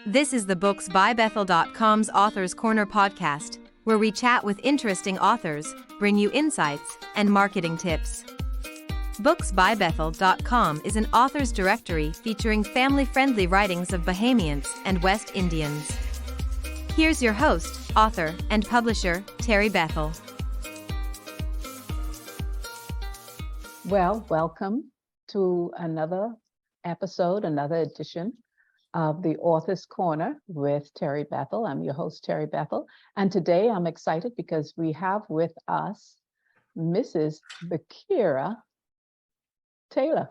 This is the booksbybethel.com's Authors Corner podcast, where we chat with interesting authors, bring you insights, and marketing tips. Booksbybethel.com is an author's directory featuring family-friendly writings of Bahamians and West Indians. Here's your host, author, and publisher, Terry Bethel. Well, welcome to another episode, another edition of the Author's Corner with Terry Bethel. I'm your host, Terry Bethel. And today I'm excited because we have with us Mrs. Bekera Taylor,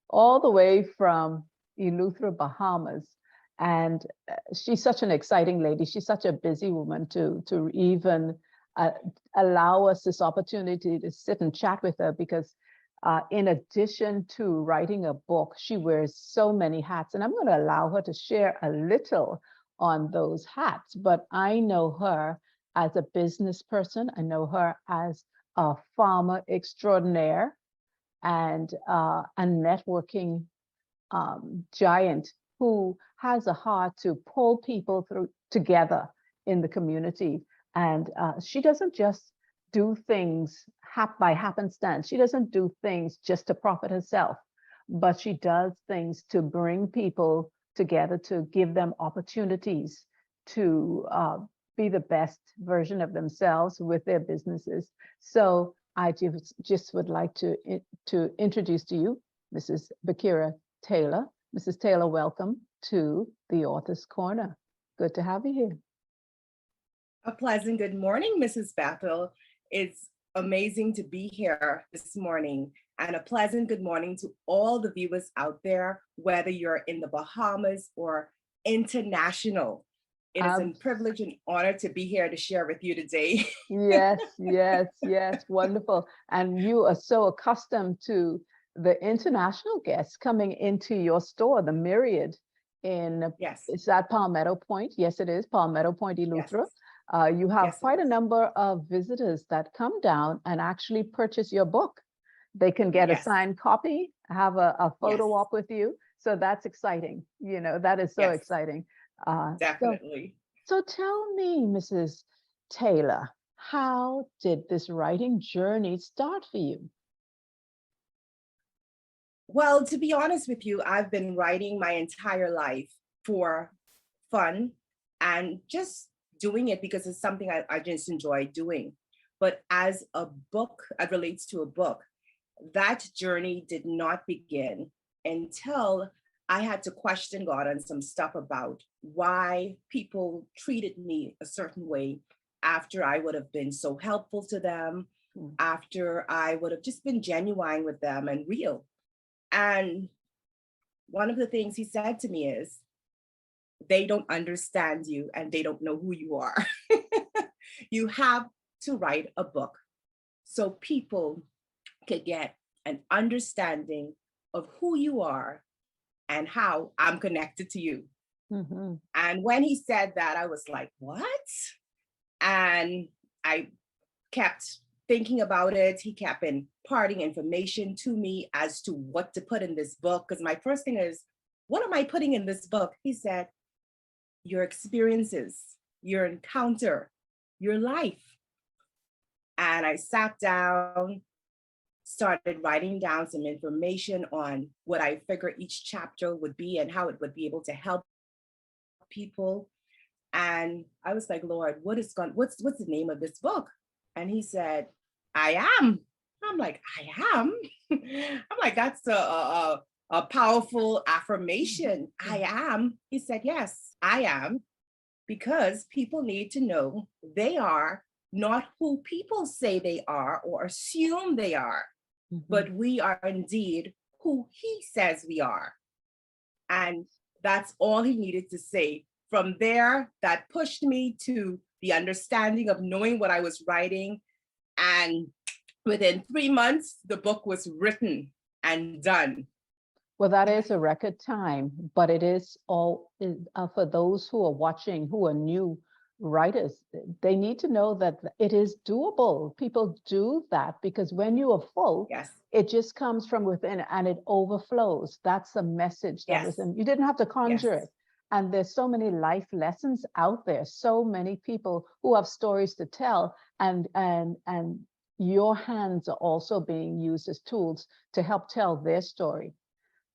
all the way from Eleuthera, Bahamas. And she's such an exciting lady. She's such a busy woman to even allow us this opportunity to sit and chat with her, because in addition to writing a book, she wears so many hats, and I'm going to allow her to share a little on those hats. But I know her as a business person. I know her as a farmer extraordinaire and a networking giant who has a heart to pull people together in the community. And she doesn't just do things by happenstance. She doesn't do things just to profit herself, but she does things to bring people together, to give them opportunities to be the best version of themselves with their businesses. So I just would like to introduce to you Mrs. Bekera Taylor. Mrs. Taylor, welcome to the Author's Corner. Good to have you here. A pleasant good morning, Mrs. Bethel. It's amazing to be here this morning, and a pleasant good morning to all the viewers out there, whether you're in the Bahamas or international. It is a privilege and honor to be here to share with you today. Yes, wonderful. And you are so accustomed to the international guests coming into your store, the myriad Yes. Is that Palmetto Point? Yes, it is Palmetto Point, Eleuthera. Yes. You have quite a number of visitors that come down and actually purchase your book. They can get a signed copy, have a photo op with you. So that's exciting. You know, that is so exciting. Definitely. So tell me, Mrs. Taylor, how did this writing journey start for you? Well, to be honest with you, I've been writing my entire life for fun and just doing it because it's something I just enjoy doing. But as a book, it relates to a book, that journey did not begin until I had to question God on some stuff about why people treated me a certain way after I would have been so helpful to them, after I would have just been genuine with them and real. And one of the things he said to me is, they don't understand you and they don't know who you are. You have to write a book so people could get an understanding of who you are and how I'm connected to you. Mm-hmm. And when he said that, I was like, what? And I kept thinking about it. He kept imparting information to me as to what to put in this book. Because my first thing is, what am I putting in this book? He said, your experiences, your encounter, your life. And I sat down, started writing down some information on what I figure each chapter would be and how it would be able to help people. And I was like, Lord, what's the name of this book? And he said, I am. I'm like, I am? I'm like, that's a powerful affirmation. I am. He said, yes, I am. Because people need to know they are not who people say they are or assume they are, but we are indeed who he says we are. And that's all he needed to say. From there, that pushed me to the understanding of knowing what I was writing. And within 3 months, the book was written and done. Well, that is a record time, but it is all for those who are watching, who are new writers. They need to know that it is doable. People do that because when you are full, it just comes from within and it overflows. That's the message that was in. You didn't have to conjure it. And there's so many life lessons out there, so many people who have stories to tell, and your hands are also being used as tools to help tell their story.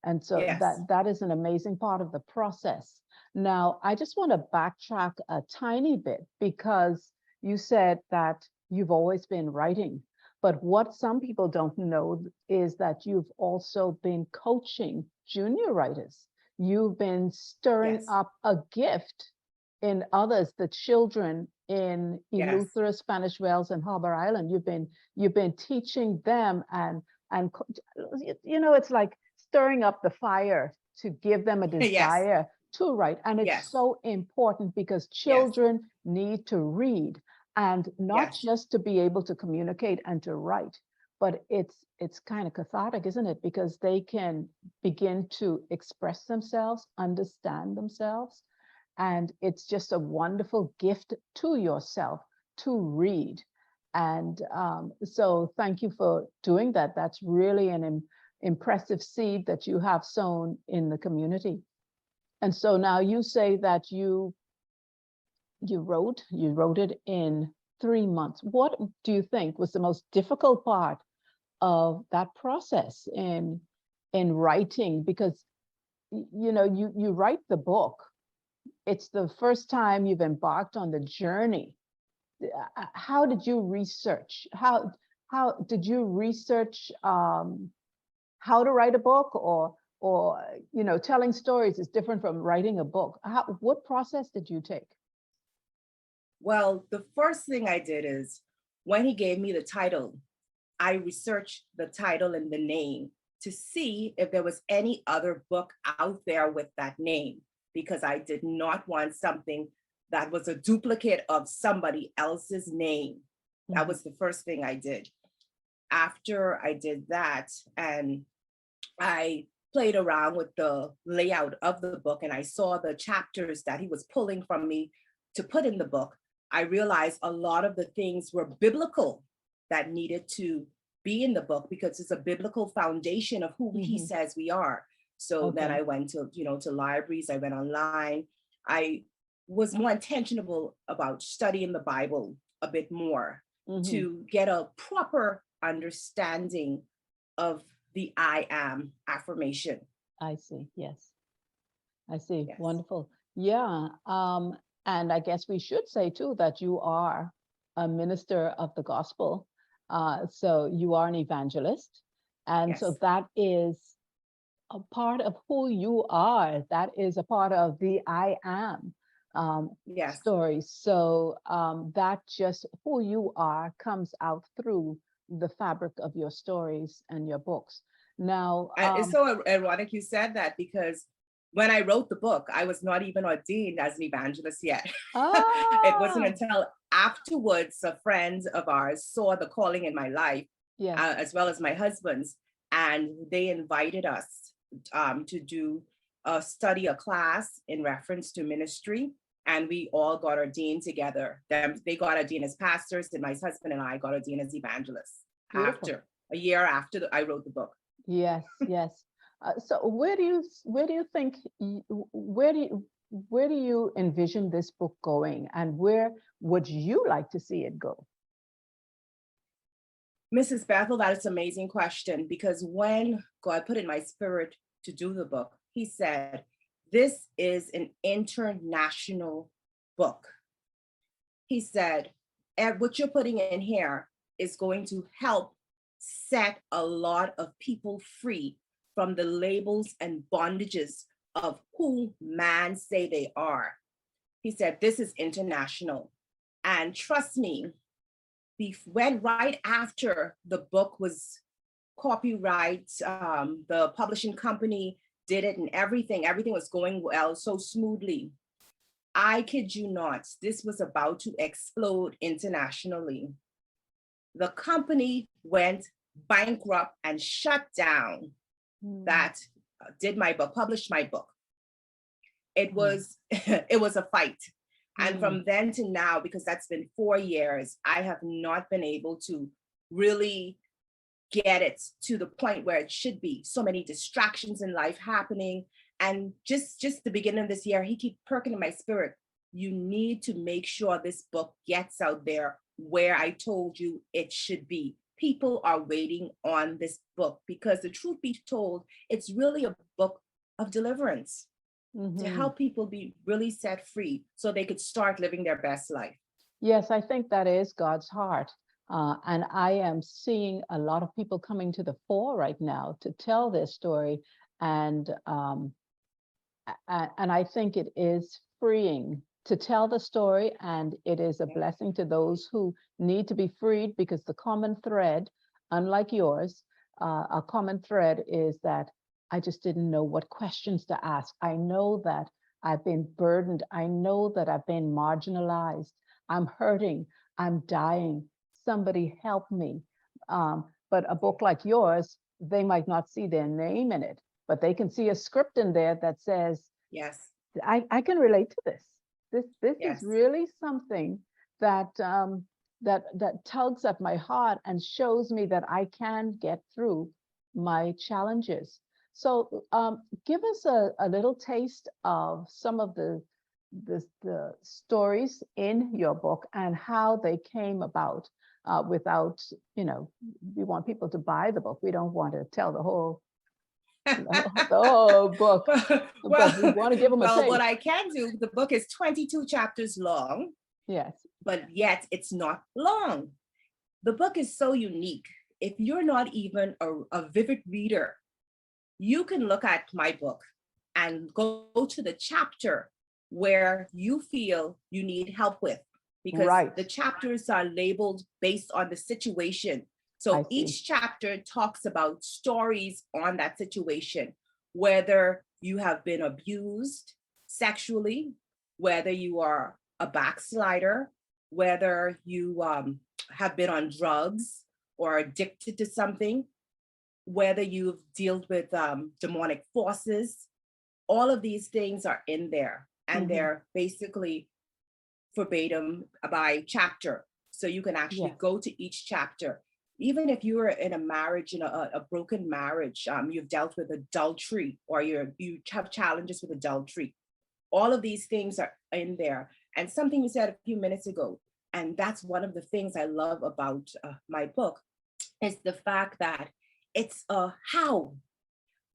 And so Yes. that is an amazing part of the process. Now, I just want to backtrack a tiny bit, because you said that you've always been writing. But what some people don't know is that you've also been coaching junior writers. You've been stirring Yes. up a gift in others, the children in Yes. Eleuthera, Spanish Wells, and Harbor Island. You've been teaching them, and it's like stirring up the fire to give them a Yes. desire to write. And it's Yes. so important, because Yes. children need to read, and not Yes. just to be able to communicate and to write, but it's kind of cathartic, isn't it? Because they can begin to express themselves, understand themselves, and it's just a wonderful gift to yourself to read. And so thank you for doing that. That's really an impressive seed that you have sown in the community. And so now you say that you wrote it in 3 months. What do you think was the most difficult part of that process in writing? Because you write the book. It's the first time you've embarked on the journey. How did you research? How did you research how to write a book, or telling stories is different from writing a book? What process did you take? Well, the first thing I did is, when he gave me the title, I researched the title and the name to see if there was any other book out there with that name, because I did not want something that was a duplicate of somebody else's name. That was the first thing I did. After I did that, and I played around with the layout of the book, and I saw the chapters that he was pulling from me to put in the book, I realized a lot of the things were biblical that needed to be in the book, because it's a biblical foundation of who he says we are. So then I went to libraries, I went online. I was more intentional about studying the Bible a bit more to get a proper understanding of the I am affirmation. I see. Yes, I see. Yes. Wonderful. Yeah. And I guess we should say too that you are a minister of the gospel. So you are an evangelist. And Yes. so that is a part of who you are. That is a part of the I am Yes. story. So that just who you are comes out through the fabric of your stories and your books. Now, And it's so ironic you said that, because when I wrote the book, I was not even ordained as an evangelist yet. It wasn't until afterwards a friend of ours saw the calling in my life, yes. As well as my husband's, and they invited us to do a class in reference to ministry. And we all got ordained together. They got ordained as pastors, and my husband and I got ordained as evangelists. Beautiful. After a year after I wrote the book. Yes, yes. So where do you think where do you envision this book going, and where would you like to see it go? Mrs. Bethel, that is an amazing question, because when God put in my spirit to do the book, he said, this is an international book. He said, and what you're putting in here is going to help set a lot of people free from the labels and bondages of who man say they are. He said, this is international. And trust me, when right after the book was copyright, the publishing company did it, and everything was going well, so smoothly. I kid you not, this was about to explode internationally. The company went bankrupt and shut down that did my book, published my book. It was it was a fight. And from then to now, because that's been 4 years, I have not been able to really get it to the point where it should be. So many distractions in life happening. And just the beginning of this year, he keep perking in my spirit. You need to make sure this book gets out there where I told you it should be. People are waiting on this book because the truth be told, it's really a book of deliverance to help people be really set free so they could start living their best life. Yes, I think that is God's heart. And I am seeing a lot of people coming to the fore right now to tell their story. And I think it is freeing to tell the story, and it is a blessing to those who need to be freed, because the common thread, unlike yours, a common thread is that I just didn't know what questions to ask. I know that I've been burdened. I know that I've been marginalized. I'm hurting. I'm dying. Somebody help me. But a book like yours, they might not see their name in it, but they can see a script in there that says, yes, I can relate to this. This yes, is really something that that tugs at my heart and shows me that I can get through my challenges. So give us a little taste of some of the stories in your book and how they came about, without, we want people to buy the book. We don't want to tell the whole book, but we want to give them a taste. What I can do, the book is 22 chapters long. Yes. But yet it's not long. The book is so unique. If you're not even a vivid reader, you can look at my book and go to the chapter where you feel you need help with, because the chapters are labeled based on the situation. So each chapter talks about stories on that situation, whether you have been abused sexually, whether you are a backslider, whether you have been on drugs or addicted to something, whether you've dealt with demonic forces. All of these things are in there, and they're basically verbatim by chapter. So you can actually go to each chapter. Even if you are in a marriage, in a broken marriage, you've dealt with adultery, or you have challenges with adultery. All of these things are in there. And something you said a few minutes ago, and that's one of the things I love about my book, is the fact that it's a how.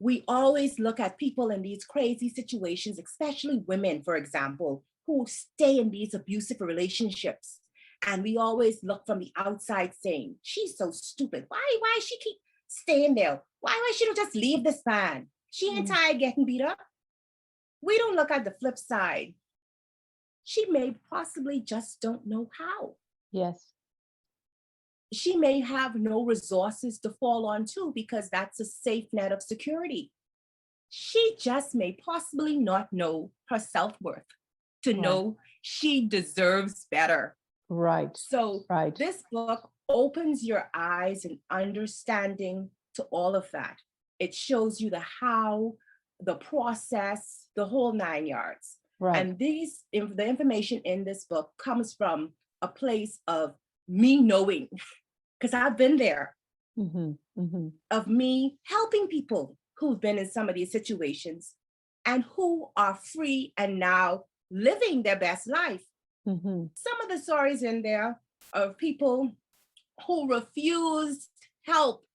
We always look at people in these crazy situations, especially women, for example, who stay in these abusive relationships. And we always look from the outside saying, she's so stupid. Why she keep staying there? Why she don't just leave this man? She ain't tired getting beat up. We don't look at the flip side. She may possibly just don't know how. Yes. She may have no resources to fall on to, because that's a safe net of security. She just may possibly not know her self-worth to know she deserves better. Right. So this book opens your eyes and understanding to all of that. It shows you the how, the process, the whole 9 yards. Right. And the information in this book comes from a place of me knowing, because I've been there, of me helping people who've been in some of these situations and who are free and now living their best life. Some of the stories in there of people who refused help,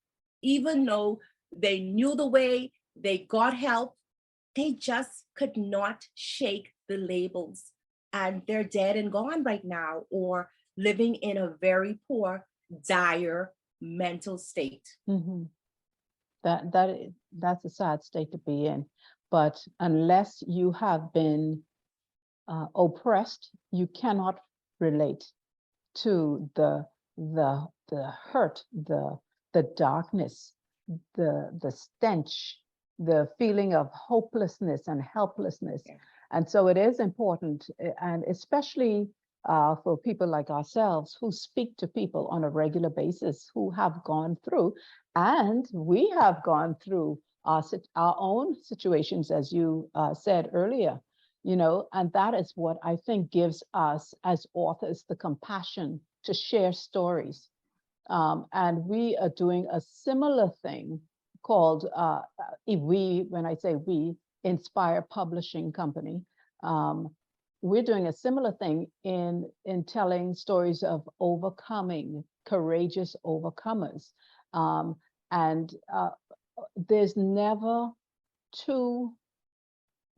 even though they knew the way, they got help, they just could not shake the labels, and they're dead and gone right now, or living in a very poor, dire mental state. That's a sad state to be in. But unless you have been oppressed, you cannot relate to the hurt, the darkness, the stench, the feeling of hopelessness and helplessness. And so it is important, and especially for people like ourselves who speak to people on a regular basis, who have gone through, and we have gone through our own situations, as you said earlier, and that is what I think gives us as authors the compassion to share stories. And we are doing a similar thing called, when I say we, Inspire Publishing Company. We're doing a similar thing in telling stories of overcoming, courageous overcomers. And there's never too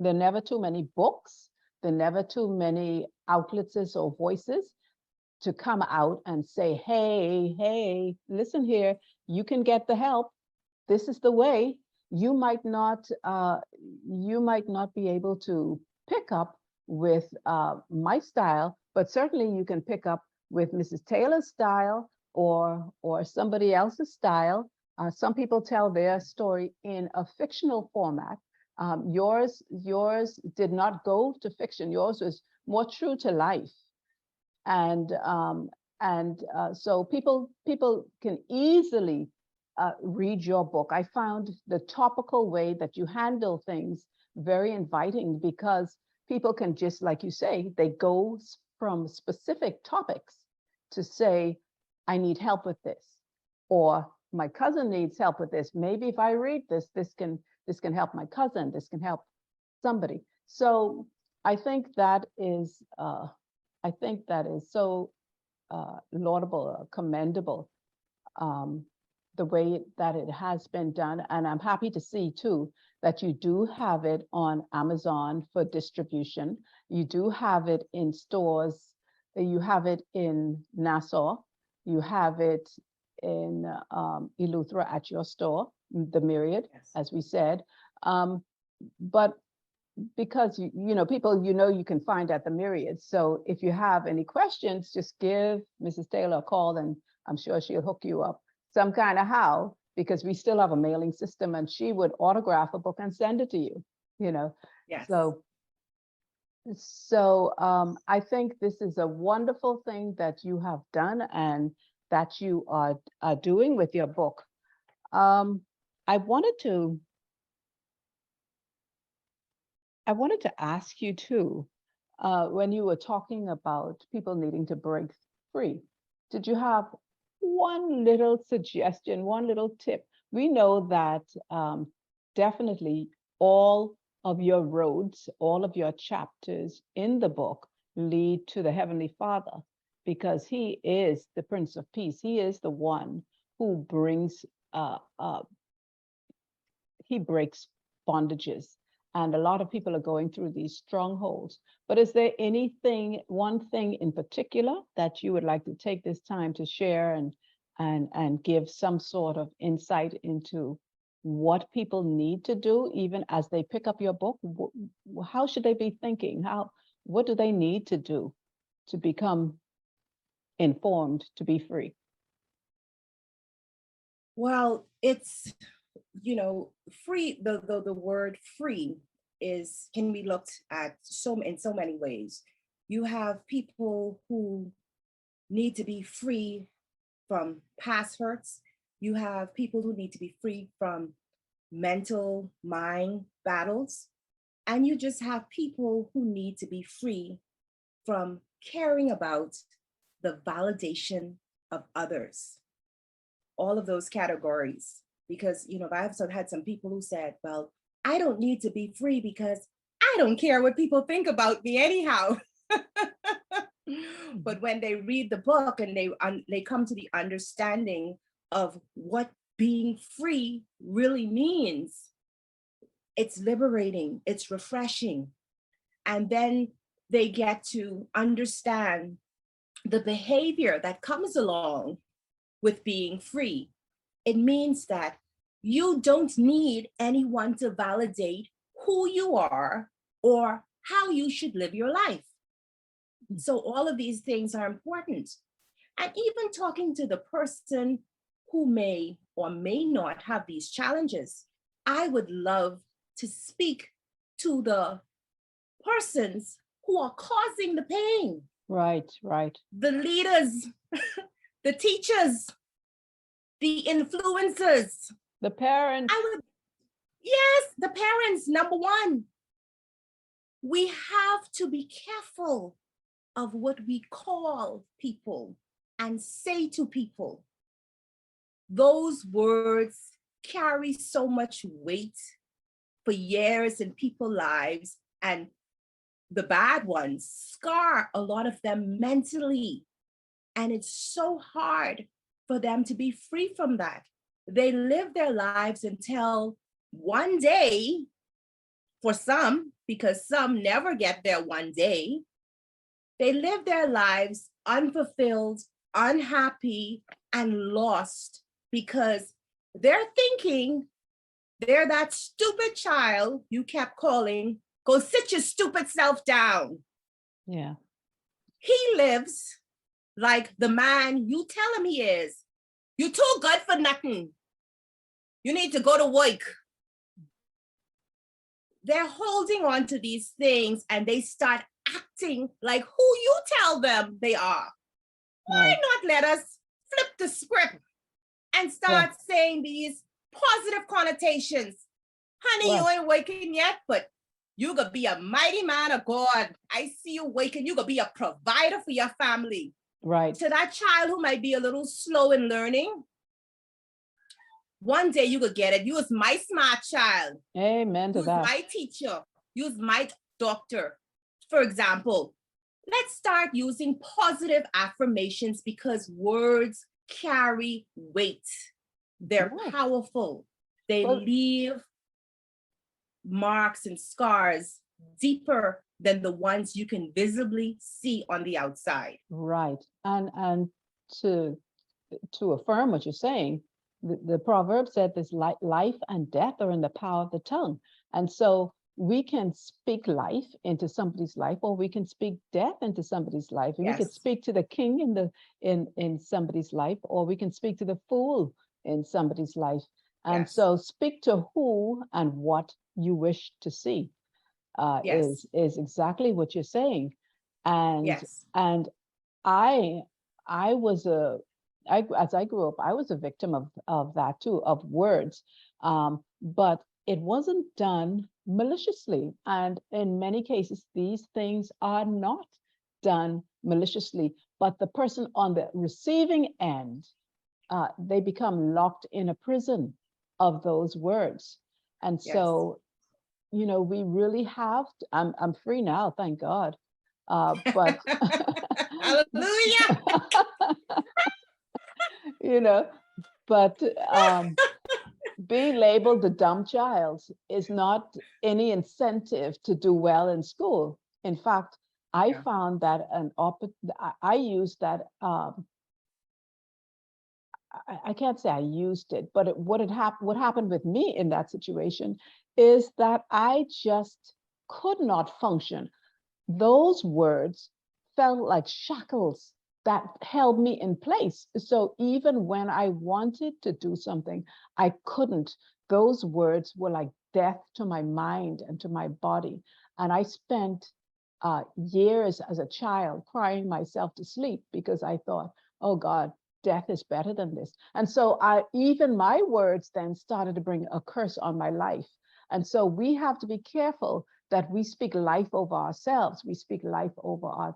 many books, there are never too many outlets or voices to come out and say, hey, listen here, you can get the help. This is the way. You might not be able to pick up with my style, but certainly you can pick up with Mrs. Taylor's style or somebody else's style. Some people tell their story in a fictional format. Yours did not go to fiction. Yours was more true to life. And so people can easily read your book. I found the topical way that you handle things very inviting, because people can just, like you say, they go from specific topics to say, I need help with this, or my cousin needs help with this. Maybe if I read this, this can help my cousin, this can help somebody. So I think that is so laudable, commendable, the way that it has been done. And I'm happy to see too that you do have it on Amazon for distribution. You do have it in stores. You have it in Nassau. You have it in Eleuthera at your store, the Myriad, Yes. as we said. But because people you can find at the Myriad. So if you have any questions, just give Mrs. Taylor a call, and I'm sure she'll hook you up some kind of how, because we still have a mailing system, and she would autograph a book and send it to you. Yes. So I think this is a wonderful thing that you have done and that you are doing with your book. I wanted to ask you too, when you were talking about people needing to break free, did you have one little suggestion, one little tip? We know that definitely all of your roads, all of your chapters in the book lead to the Heavenly Father, because He is the Prince of Peace. He is the one who brings, He breaks bondages. And a lot of people are going through these strongholds. But is there one thing in particular that you would like to take this time to share and give some sort of insight into what people need to do, even as they pick up your book? How should they be thinking? What do they need to do to become informed, to be free? Well, it's, free, the word free can be looked at in so many ways. You have people who need to be free from past hurts. You have people who need to be free from mental mind battles. And you just have people who need to be free from caring about the validation of others. All of those categories. Because, I've had some people who said, well, I don't need to be free because I don't care what people think about me anyhow. But when they read the book and they come to the understanding of what being free really means, it's liberating, it's refreshing. And then they get to understand the behavior that comes along with being free. It means that you don't need anyone to validate who you are or how you should live your life. So all of these things are important. And even talking to the person who may or may not have these challenges, I would love to speak to the persons who are causing the pain. Right. The leaders, the teachers, the influencers. The parents. Yes, the parents, number one. We have to be careful of what we call people and say to people. Those words carry so much weight for years in people's lives, and the bad ones scar a lot of them mentally. And it's so hard for them to be free from that. They live their lives until one day, for some, because some never get there one day, they live their lives unfulfilled, unhappy, and lost because they're thinking they're that stupid child you kept calling, go sit your stupid self down. Yeah. He lives like the man you tell him he is. You too good for nothing. You need to go to work. They're holding on to these things and they start acting like who you tell them they are. Why not let us flip the script and start saying these positive connotations? Honey, you ain't waking yet, but you gonna be a mighty man of God. I see you waking. You gonna be a provider for your family. Right. To that child who might be a little slow in learning, one day you could get it. You was my smart child. Amen to that. You was my teacher. You was my doctor. For example, let's start using positive affirmations because words carry weight. They're powerful. They leave marks and scars deeper than the ones you can visibly see on the outside. Right. And to affirm what you're saying, the proverb said this, life and death are in the power of the tongue. And so we can speak life into somebody's life, or we can speak death into somebody's life. And we could speak to the king in somebody's life, or we can speak to the fool in somebody's life. And so speak to who and what you wish to see is exactly what you're saying. And and I was as I grew up, I was a victim of that too, of words. But it wasn't done maliciously. And in many cases, these things are not done maliciously, but the person on the receiving end, they become locked in a prison of those words. And so, you know, we really have to, I'm free now, thank God. But hallelujah. You know, but being labeled a dumb child is not any incentive to do well in school. In fact, I found that I used that. I can't say I used it, but what happened with me in that situation is that I just could not function. Those words felt like shackles that held me in place. So even when I wanted to do something, I couldn't. Those words were like death to my mind and to my body. And I spent years as a child crying myself to sleep because I thought, oh God, death is better than this. And so even my words then started to bring a curse on my life. And so we have to be careful that we speak life over ourselves. We speak life over our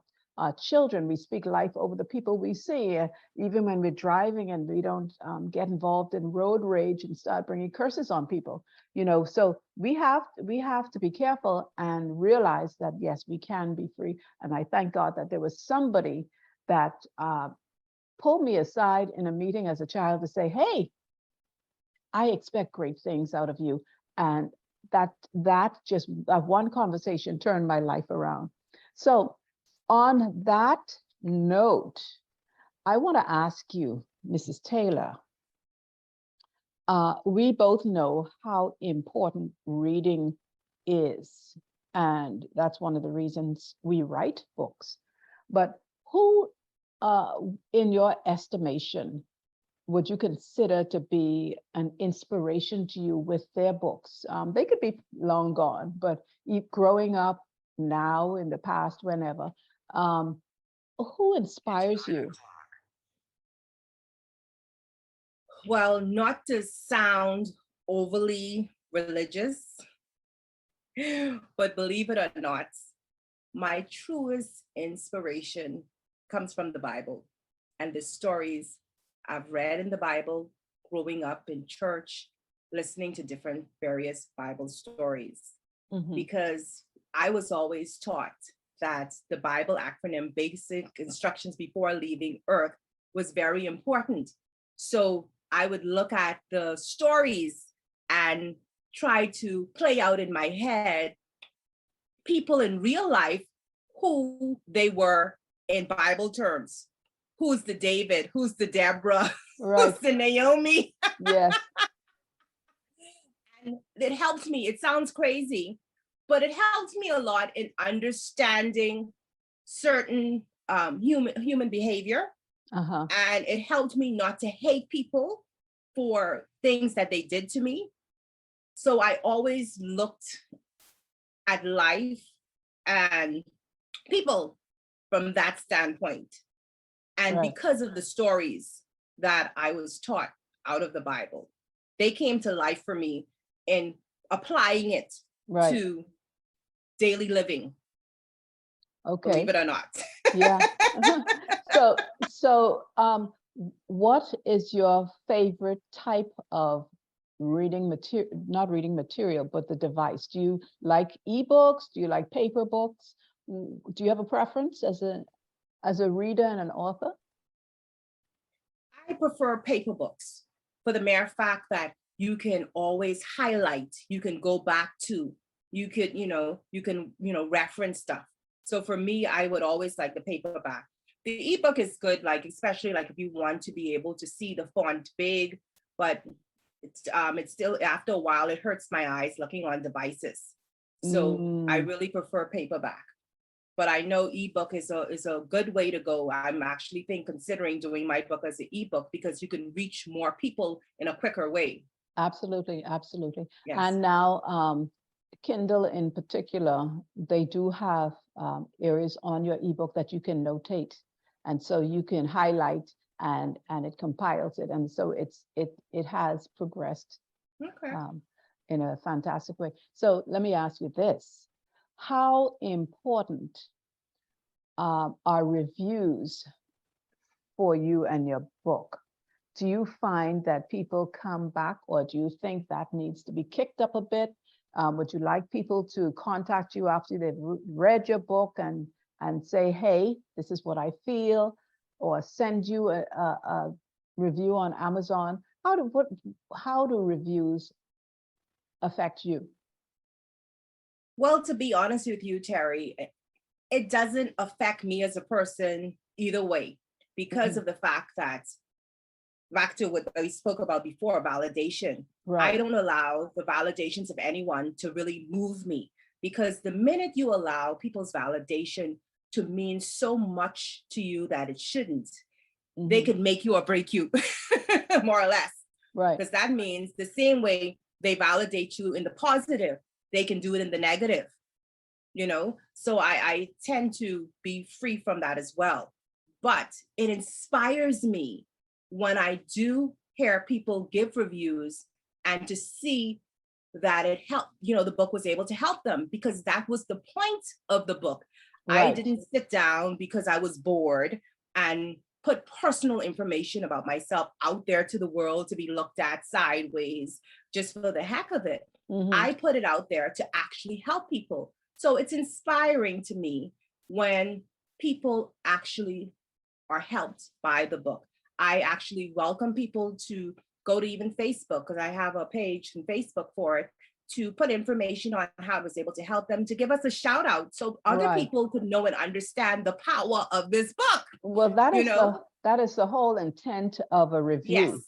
children. We speak life over the people we see, even when we're driving and we don't get involved in road rage and start bringing curses on people. You know, so we have to be careful and realize that, yes, we can be free. And I thank God that there was somebody that pulled me aside in a meeting as a child to say, hey, I expect great things out of you. And that one conversation turned my life around. So on that note, I want to ask you, Mrs. Taylor, we both know how important reading is, and that's one of the reasons we write books. But who, in your estimation, would you consider to be an inspiration to you with their books? They could be long gone, but growing up now, in the past, whenever, who inspires you? Well, not to sound overly religious, but believe it or not, my truest inspiration comes from the Bible and the stories I've read in the Bible, growing up in church, listening to different various Bible stories, Mhm. because I was always taught that the Bible acronym, basic instructions before leaving Earth, was very important. So I would look at the stories and try to play out in my head people in real life who they were in Bible terms. Who's the David? Who's the Deborah? Right. Who's the Naomi? Yes. And it helped me. It sounds crazy, but it helped me a lot in understanding certain human behavior. Uh-huh. And it helped me not to hate people for things that they did to me. So I always looked at life and people from that standpoint. And Right. because of the stories that I was taught out of the Bible, they came to life for me in applying it Right. to daily living, Okay. believe it or not. Yeah. So, what is your favorite type of reading material, not reading material, but the device? Do you like ebooks? Do you like paper books? Do you have a preference as a reader and an author? I prefer paper books for the mere fact that you can always highlight, you can go back to, you can reference stuff. So for me, I would always like the paperback. The ebook is good, like especially like if you want to be able to see the font big, but it's still, after a while it hurts my eyes looking on devices. So I Mm, really prefer paperback. But I know ebook is a good way to go. I'm actually considering doing my book as an ebook because you can reach more people in a quicker way. absolutely, absolutely. Yes. And now, Kindle in particular, they do have areas on your ebook that you can notate, and so you can highlight and it compiles it, and so it has progressed Okay. in a fantastic way. So let me ask you this: how important are reviews for you and your book? Do you find that people come back, or do you think that needs to be kicked up a bit? Would you like people to contact you after they've read your book and say, hey, this is what I feel, or send you a review on Amazon? How do reviews affect you? Well, to be honest with you, Terry, it doesn't affect me as a person either way because of the fact that, back to what we spoke about before, validation. Right. I don't allow the validations of anyone to really move me, because the minute you allow people's validation to mean so much to you that it shouldn't, they Mhm. can make you or break you, more or less. Right. Because that means the same way they validate you in the positive, they can do it in the negative, So I tend to be free from that as well. But it inspires me when I do hear people give reviews and to see that it helped, the book was able to help them, because that was the point of the book. I Right. didn't sit down because I was bored and put personal information about myself out there to the world to be looked at sideways just for the heck of it. Mhm. I put it out there to actually help people. So it's inspiring to me when people actually are helped by the book. I actually welcome people to go to even Facebook, because I have a page on Facebook for it, to put information on how I was able to help them, to give us a shout out so other Right. people could know and understand the power of this book. Well, that is the whole intent of a Yes. review.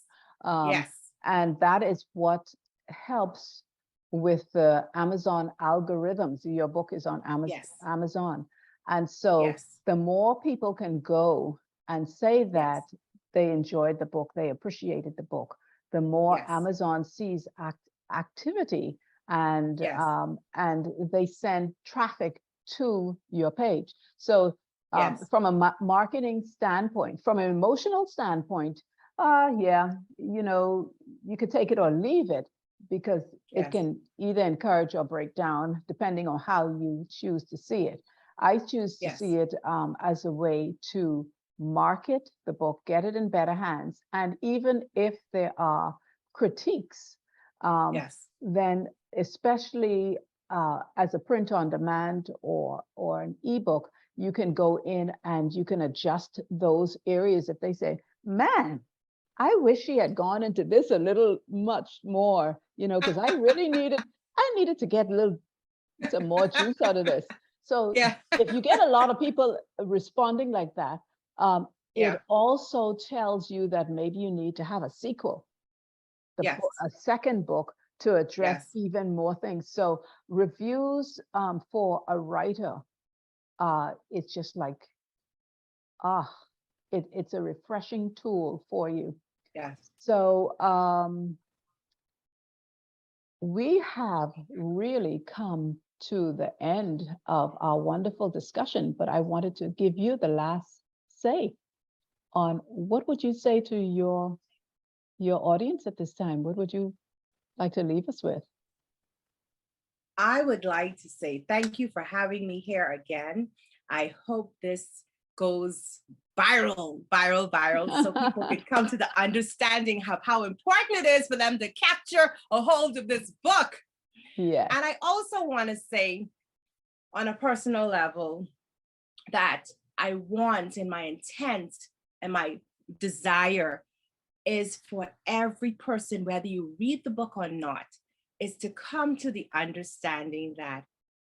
Yes. And that is what helps with the Amazon algorithms. Your book is on Yes. Amazon. And so Yes. the more people can go and say that Yes. they enjoyed the book, they appreciated the book, the more Yes. Amazon sees activity and Yes. and they send traffic to your page. So Yes. from a marketing standpoint, from an emotional standpoint, yeah, you could take it or leave it, because it Yes. can either encourage or break down depending on how you choose to see it. I choose to Yes. see it as a way to market the book, get it in better hands, and even if there are critiques, Yes. then especially as a print on demand or an ebook, you can go in and you can adjust those areas. If they say, man, I wish she had gone into this a little much more, because I needed to get some more juice out of this. So Yeah. if you get a lot of people responding like that, Yeah. it also tells you that maybe you need to have a sequel, Yes. a second book to address Yes. even more things. So reviews for a writer, it's just like, it's a refreshing tool for you. Yes. So we have really come to the end of our wonderful discussion, but I wanted to give you the last say on what would you say to your audience at this time? What would you like to leave us with? I would like to say thank you for having me here again. I hope this goes viral, so people can come to the understanding of how important it is for them to capture a hold of this book. Yes. And I also want to say on a personal level that I want, and my intent and my desire is for every person, whether you read the book or not, is to come to the understanding that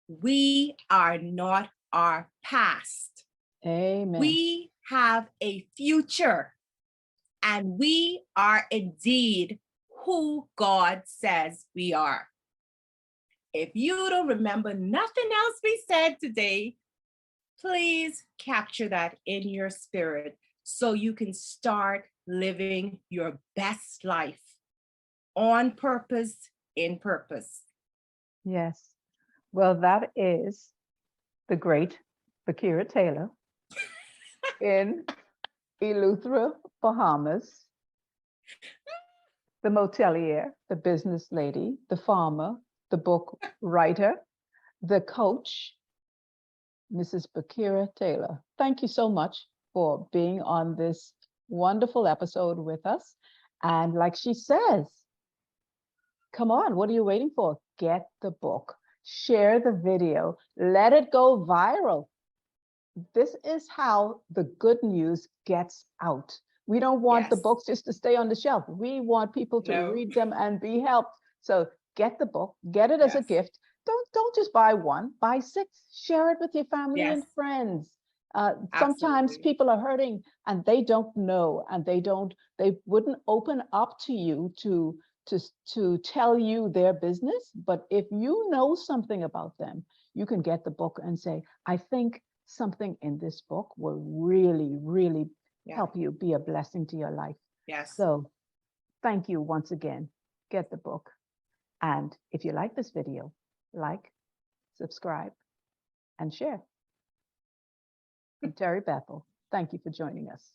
we are not our past. Amen. We have a future, and we are indeed who God says we are. If you don't remember nothing else we said today, please capture that in your spirit so you can start living your best life on purpose, in purpose. Yes. Well, that is the great Bekera Taylor in Eleuthera, Bahamas, the motelier, the business lady, the farmer, the book writer, the coach, Mrs. Bekera Taylor. Thank you so much for being on this wonderful episode with us. And like she says, come on, what are you waiting for? Get the book, share the video, let it go viral. This is how the good news gets out. We don't want the Yes. books just to stay on the shelf. We want people to No. read them and be helped. So get the book, get it as a Yes. gift. Don't just buy one, buy 6, share it with your family Yes. and friends. Sometimes Absolutely. people are hurting and they don't know, and they wouldn't open up to you to tell you their business. But if you know something about them, you can get the book and say, I think something in this book will really, really help you, be a blessing to your life. Yes. So thank you once again. Get the book. And if you like this video, like, subscribe, and share. I'm Terry Bethel. Thank you for joining us.